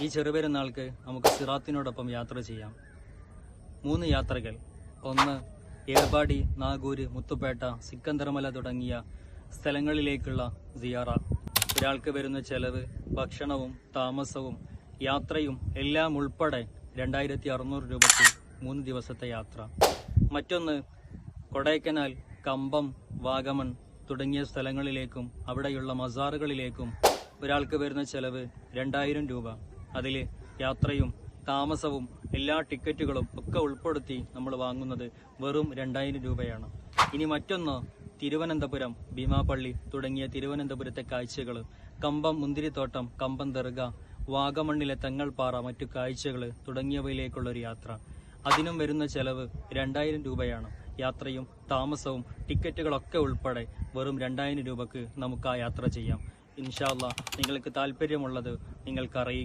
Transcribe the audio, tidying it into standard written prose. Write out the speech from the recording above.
ഈ ചെറുപെരുന്നാൾക്ക് നമുക്ക് സിറാത്തിനോടൊപ്പം യാത്ര ചെയ്യാം. 3 യാത്രകൾ. 1, ഏർവാടി, നാഗൂര്, മുത്തുപേട്ട, സിക്കന്ദർമല തുടങ്ങിയ സ്ഥലങ്ങളിലേക്കുള്ള സിയാറ. ഒരാൾക്ക് വരുന്ന ചെലവ് ഭക്ഷണവും താമസവും യാത്രയും എല്ലാം ഉൾപ്പെടെ 2600 രൂപയ്ക്ക് 3 ദിവസത്തെ യാത്ര. മറ്റൊന്ന്, കൊടൈക്കനാൽ, കമ്പം, വാഗമൺ തുടങ്ങിയ സ്ഥലങ്ങളിലേക്കും അവിടെയുള്ള മസാറുകളിലേക്കും ഒരാൾക്ക് വരുന്ന ചെലവ് 2000 രൂപ. അതിൽ യാത്രയും താമസവും എല്ലാ ടിക്കറ്റുകളും ഒക്കെ ഉൾപ്പെടുത്തി നമ്മൾ വാങ്ങുന്നത് വെറും 2000 രൂപയാണ്. ഇനി മറ്റൊന്ന്, തിരുവനന്തപുരം, ഭീമാപള്ളി തുടങ്ങിയ തിരുവനന്തപുരത്തെ കാഴ്ചകൾ, കമ്പം മുന്തിരിത്തോട്ടം, കമ്പം ദർഗ, വാഗമണ്ണിലെ തെങ്ങൾപ്പാറ, മറ്റു കാഴ്ചകൾ തുടങ്ങിയവയിലേക്കുള്ളൊരു യാത്ര. അതിനും വരുന്ന ചെലവ് 2000 രൂപയാണ്. യാത്രയും താമസവും ടിക്കറ്റുകളൊക്കെ ഉൾപ്പെടെ വെറും 2000 രൂപക്ക് നമുക്ക് ആ യാത്ര ചെയ്യാം. ഇൻഷാ അല്ലാഹ് നിങ്ങൾക്ക് താല്പര്യമുള്ളത് നിങ്ങൾക്ക് അറിയിക്കാം.